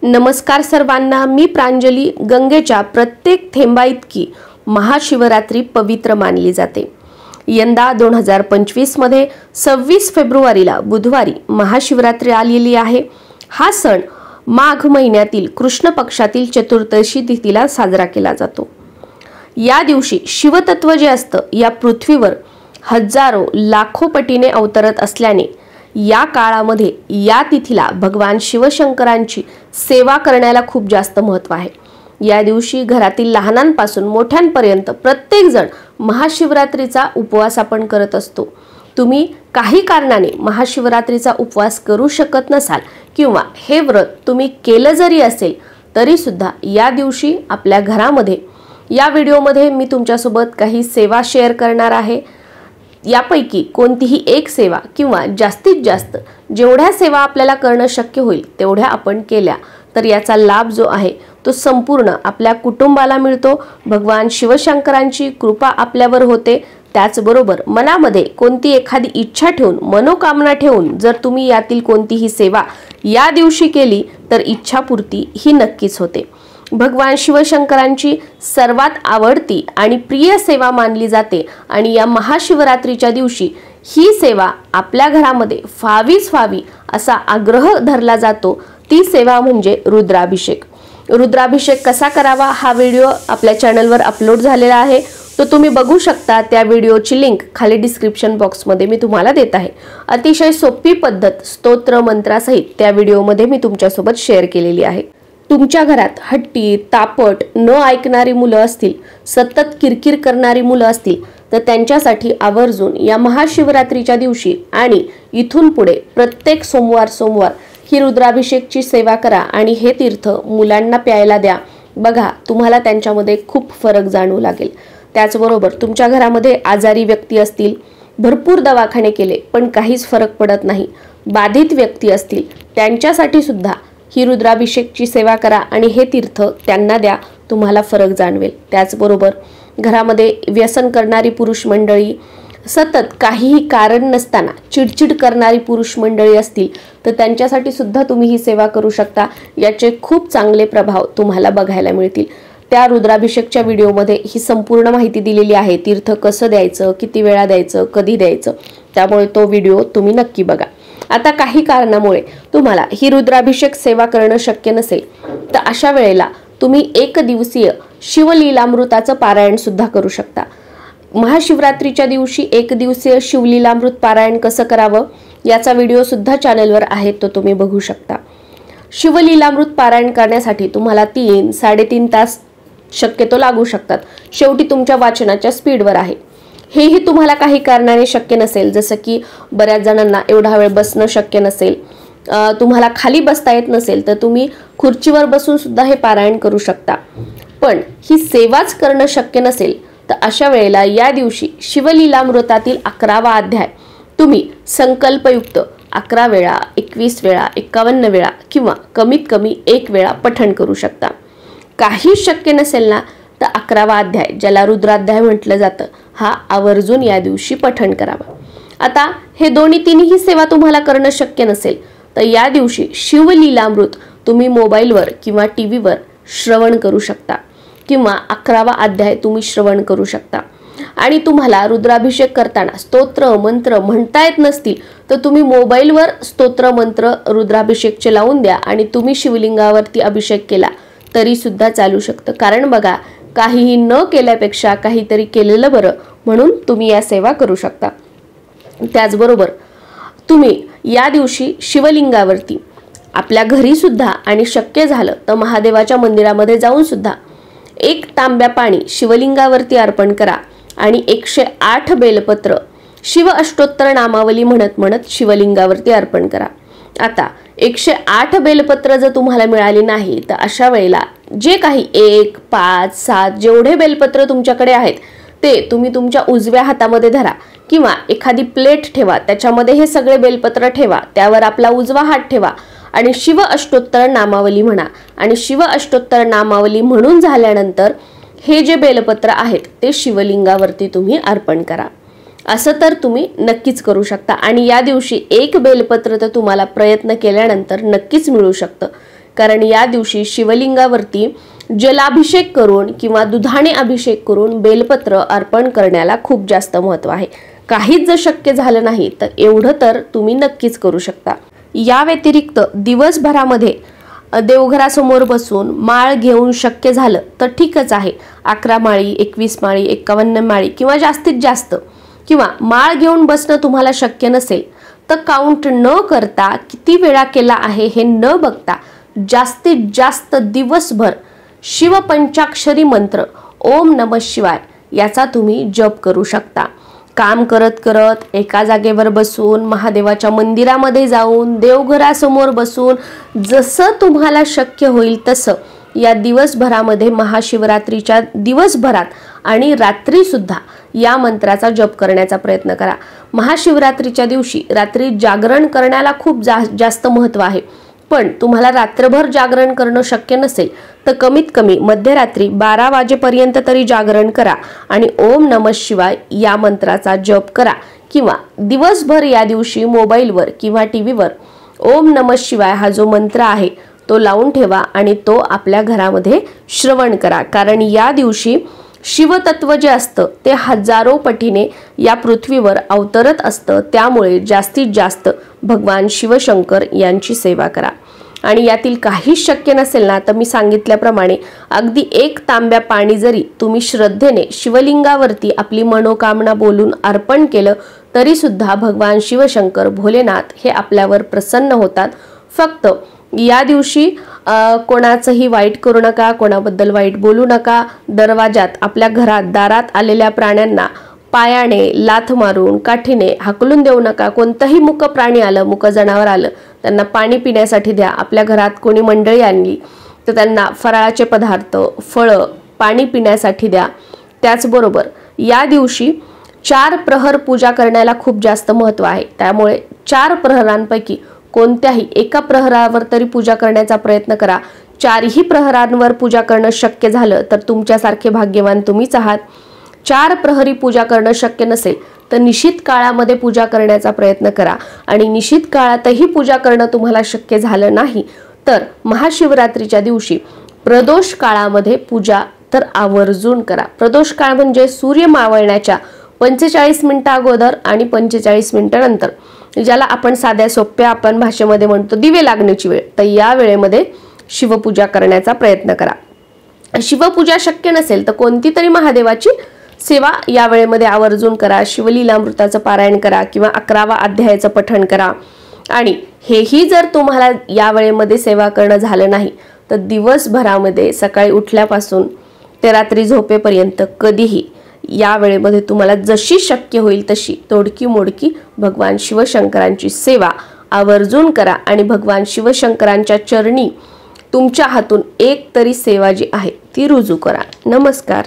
नमस्कार सर्वांना, मी प्रांजली. गंगेच्या प्रत्येक थेंबाइतकी महाशिवरात्री पवित्र मानली जाते. यंदा 2025 मध्ये 26 फेब्रुवारीला बुधवारी महाशिवरात्री आलेली आहे. हा सण माघ महिन्यातील कृष्ण पक्षातील चतुर्दशी तिथीला साजरा केला जातो. या दिवशी शिवतत्व जे असतं या पृथ्वीवर हजारो लाखो पटीने अवतरत असल्याने या काळामध्ये या तिथीला भगवान शिवशंकरांची सेवा करण्याला खूप जास्त महत्त्व आहे. या दिवशी घरातील लहानांपासून मोठ्यांपर्यंत प्रत्येक जण महाशिवरात्रीचा उपवास आपण करत असतो. तुम्ही काही कारणाने महाशिवरात्रीचा उपवास करू शकत नसाल किंवा हे व्रत तुम्ही केलं जरी असेल तरी सुद्धा या दिवशी आपल्या घरामध्ये या व्हिडिओमध्ये मी तुमच्यासोबत काही सेवा शेअर करणार आहे. यापैकी कोणतीही एक सेवा किंवा जास्तीत जास्त जेवढ्या सेवा आपल्याला करणं शक्य होईल तेवढ्या आपण केल्या तर याचा लाभ जो आहे तो संपूर्ण आपल्या कुटुंबाला मिळतो. भगवान शिवशंकरांची कृपा आपल्यावर होते. त्याचबरोबर मनामध्ये कोणती एखादी इच्छा ठेवून मनोकामना ठेवून जर तुम्ही यातील कोणतीही सेवा या दिवशी केली तर इच्छापूर्ती ही नक्कीच होते. भगवान शिवशंकरांची सर्वात आवडती आणि प्रिय सेवा मानली जाते आणि या महाशिवरात्रीच्या दिवशी ही सेवा आपल्या घरामध्ये व्हावीच व्हावी असा आग्रह धरला जातो. ती सेवा म्हणजे रुद्राभिषेक. रुद्राभिषेक कसा करावा हा व्हिडिओ आपल्या चॅनलवर अपलोड झालेला आहे. तो तुम्ही बघू शकता. त्या व्हिडिओची लिंक खाली डिस्क्रिप्शन बॉक्समध्ये मी तुम्हाला देत आहे. अतिशय सोपी पद्धत स्तोत्र मंत्रासहित त्या व्हिडिओमध्ये मी तुमच्यासोबत शेअर केलेली आहे. तुमच्या घरात हट्टी, तापट, न ऐकणारी मुलं असतील, सतत किरकिर करणारी मुलं असतील तर त्यांच्यासाठी आवर्जून या महाशिवरात्रीच्या दिवशी आणि इथून पुढे प्रत्येक सोमवार ही रुद्राभिषेकची सेवा करा आणि हे तीर्थ मुलांना प्यायला द्या. बघा तुम्हाला त्यांच्यामध्ये खूप फरक जाणवू लागेल. त्याचबरोबर तुमच्या घरामध्ये आजारी व्यक्ती असतील, भरपूर दवाखाने केले पण काहीच फरक पडत नाही, बाधित व्यक्ती असतील त्यांच्यासाठी सुद्धा ही रुद्राभिषेकची सेवा करा आणि हे तीर्थ त्यांना द्या. तुम्हाला फरक जाणवेल. त्याचबरोबर घरामध्ये व्यसन करणारी पुरुष मंडळी, सतत काहीही कारण नसताना चिडचिड करणारी पुरुष मंडळी असतील तर त्यांच्यासाठी सुद्धा तुम्ही ही सेवा करू शकता. याचे खूप चांगले प्रभाव तुम्हाला बघायला मिळतील. त्या रुद्राभिषेकच्या व्हिडिओमध्ये ही संपूर्ण माहिती दिलेली आहे. तीर्थ कसं द्यायचं, किती वेळा द्यायचं, कधी द्यायचं, त्यामुळे तो व्हिडिओ तुम्ही नक्की बघा. आता काही कारणामुळे तुम्हाला ही रुद्राभिषेक सेवा करणं शक्य नसेल तर अशा वेळेला तुम्ही एक दिवसीय शिवलीलामृताचं पारायण सुद्धा करू शकता. महाशिवरात्रीच्या दिवशी एक दिवसीय शिवलीलामृत पारायण कसं करावं याचा व्हिडिओ सुद्धा चॅनलवर आहे, तो तुम्ही बघू शकता. शिवलीलामृत पारायण करण्यासाठी तुम्हाला 3-3.5 तास शक्यतो लागू शकतात. शेवटी तुमच्या वाचनाच्या स्पीडवर आहे. हेही तुम्हाला काही कारणाने शक्य नसेल, जसं की बऱ्याच जणांना एवढा वेळ बसणं शक्य नसेल, तुम्हाला खाली बसता येत नसेल तर तुम्ही खुर्चीवर बसून सुद्धा हे पारायण करू शकता. पण ही सेवाच करणं शक्य नसेल तर अशा वेळेला या दिवशी शिवलीलामृतातील 11वा अध्याय तुम्ही संकल्पयुक्त 11 वेळा, 21 वेळा, 51 वेळा किंवा कमीत कमी 1 वेळा पठण करू शकता. काही शक्य नसेल ना तर 11वा अध्याय, ज्याला रुद्राध्याय म्हटलं जातं, हा आवर्जून या दिवशी पठण करावा. आता हे तिन्ही सेवा तुम्हाला करणं शक्य नसेल तर या दिवशी शिवलीलामृत तुम्ही मोबाईलवर किंवा टीव्हीवर श्रवण करू शकता किंवा 11वा अध्याय तुम्ही श्रवण करू शकता. आणि तुम्हाला रुद्राभिषेक करताना स्तोत्र मंत्र म्हणता येत नसतील तर तुम्ही मोबाईलवर स्तोत्र मंत्र रुद्राभिषेकचे लावून द्या आणि तुम्ही शिवलिंगावरती अभिषेक केला तरी सुद्धा चालू शकतं. कारण बघा, काहीही न केल्यापेक्षा काहीतरी केलेलं बरं, म्हणून तुम्ही या सेवा करू शकता. त्याचबरोबर तुम्ही या दिवशी शिवलिंगावरती आपल्या घरी सुद्धा आणि शक्य झालं तर महादेवाच्या मंदिरामध्ये जाऊन सुद्धा 1 तांब्या पाणी शिवलिंगावरती अर्पण करा आणि 108 बेलपत्र शिव अष्टोत्तर नामावली म्हणत शिवलिंगावरती अर्पण करा. आता 108 बेलपत्र जर तुम्हाला मिळाली नाही तर अशा वेळेला जे काही 1, 5, 7 जेवढे बेलपत्र तुमच्याकडे आहेत ते तुम्ही तुमच्या उजव्या हातामध्ये धरा किंवा एखादी प्लेट ठेवा, त्याच्यामध्ये हे सगळे बेलपत्र ठेवा, त्यावर आपला उजवा हात ठेवा आणि शिव अष्टोत्तर नामावली म्हणा आणि शिव अष्टोत्तर नामावली म्हणून झाल्यानंतर हे जे बेलपत्र आहेत ते शिवलिंगावरती तुम्ही अर्पण करा. असं तर तुम्ही नक्कीच करू शकता आणि या दिवशी 1 बेलपत्र तर तुम्हाला प्रयत्न केल्यानंतर नक्कीच मिळू शकतं. कारण या दिवशी शिवलिंगावरती जलाभिषेक करून किंवा दुधाने अभिषेक करून बेलपत्र अर्पण करण्याला खूप जास्त महत्त्व आहे। काहीच जर शक्य झालं नाही तर एवढं तर तुम्ही नक्कीच करू शकता। या व्यतिरिक्त दिवसभरामध्ये देवघरासमोर बसून माळ घेऊन शक्य झालं तर ठीकच आहे। 11 माळी, 21 माळी, 51 माळी किंवा जास्तीत जास्त, किंवा माळ घेऊन बसणं तुम्हाला शक्य नसेल तर काउंट न करता किती वेळा केला आहे हे न बघता जास्तीत जास्त दिवसभर शिवपंचाक्षरी मंत्र ओम नमः शिवाय याचा तुम्ही जप करू शकता। काम करत करत एका जागेवर बसून, महादेवाच्या मंदिरामध्ये जाऊन, देवघरासमोर बसून, जसं तुम्हाला शक्य होईल तसं या दिवसभरामध्ये, महाशिवरात्रीच्या दिवसभरात आणि रात्री सुद्धा या मंत्राचा जप करण्याचा प्रयत्न करा। महाशिवरात्रीच्या दिवशी रात्री जागरण करण्याला खूप जास्त महत्त्व आहे, पण तुम्हाला रात्रभर जागरण करणं शक्य नसेल तर कमीत कमी मध्यरात्री 12 वाजेपर्यंत तरी जागरण करा आणि ओम नमः शिवाय या मंत्राचा जप करा, किंवा दिवसभर या दिवशी मोबाईलवर किंवा टीव्हीवर ओम नमः शिवाय हा जो मंत्र आहे तो लावून ठेवा आणि तो आपल्या घरामध्ये श्रवण करा। कारण या दिवशी शिवतत्व जे असतं ते हजारो पटीने या पृथ्वीवर अवतरत असतं, त्यामुळे जास्तीत जास्त भगवान शिवशंकर यांची सेवा करा। आणि यातील काहीच शक्य नसेल ना तर मी सांगितल्याप्रमाणे अगदी 1 तांब्या पाणी जरी तुम्ही श्रद्धेने शिवलिंगावरती आपली मनोकामना बोलून अर्पण केलं तरी सुद्धा भगवान शिवशंकर भोलेनाथ हे आपल्यावर प्रसन्न होतात। फक्त या दिवशी कोणाचंही वाईट करू नका, कोणाबद्दल वाईट बोलू नका। दरवाजात, आपल्या घरात दारात आलेल्या प्राण्यांना पायाने, लाथ मारून, काठीने हाकलून देऊ नका। कोणतंही मुक प्राणी आलं, मुक जनावर आलं, त्यांना पाणी पिण्यासाठी द्या। आपल्या घरात कोणी मंडळी आणली तर त्यांना फराळाचे पदार्थ, फळं, पाणी पिण्यासाठी द्या। त्याचबरोबर या दिवशी 4 प्रहर पूजा करण्याला खूप जास्त महत्त्व आहे, त्यामुळे 4 प्रहरांपैकी कोणत्याही एका प्रहरावर तरी पूजा करण्याचा प्रयत्न करा। 4ही प्रहरांवर पूजा करणं शक्य झालं तर तुमच्यासारखे भाग्यवान तुम्हीच आहात। 4 प्रहरी पूजा करणं शक्य नसेल तर निशित काळामध्ये पूजा करण्याचा प्रयत्न करा, आणि निशित काळातही पूजा करणं तुम्हाला शक्य झालं नाही तर महाशिवरात्रीच्या दिवशी प्रदोष काळामध्ये पूजा तर आवर्जून करा। प्रदोष काळ म्हणजे सूर्य मावळण्याच्या 45 मिनिटं अगोदर आणि 45 मिनिटांनंतर, ज्याला आपण साध्या सोप्या आपण भाषेमध्ये म्हणतो दिवे लागण्याची वेळ, तर या वेळेमध्ये शिवपूजा करण्याचा प्रयत्न करा। शिवपूजा शक्य नसेल तर कोणती तरी महादेवाची सेवा या वेळेमध्ये आवर्जून करा। शिवलीलामृताचं पारायण करा किंवा 11वा अध्यायाचं पठण करा। आणि हेही जर तुम्हाला या वेळेमध्ये सेवा करणं झालं नाही तर दिवसभरामध्ये सकाळी उठल्यापासून ते रात्री झोपेपर्यंत कधीही या वेळेमध्ये तुम्हाला जशी शक्य होईल तशी तोडकी मोडकी भगवान शिवशंकरांची सेवा आवर्जून करा आणि भगवान शिवशंकरांच्या चरणी तुमच्या हातून एक तरी सेवा जी आहे ती रुजू करा। नमस्कार।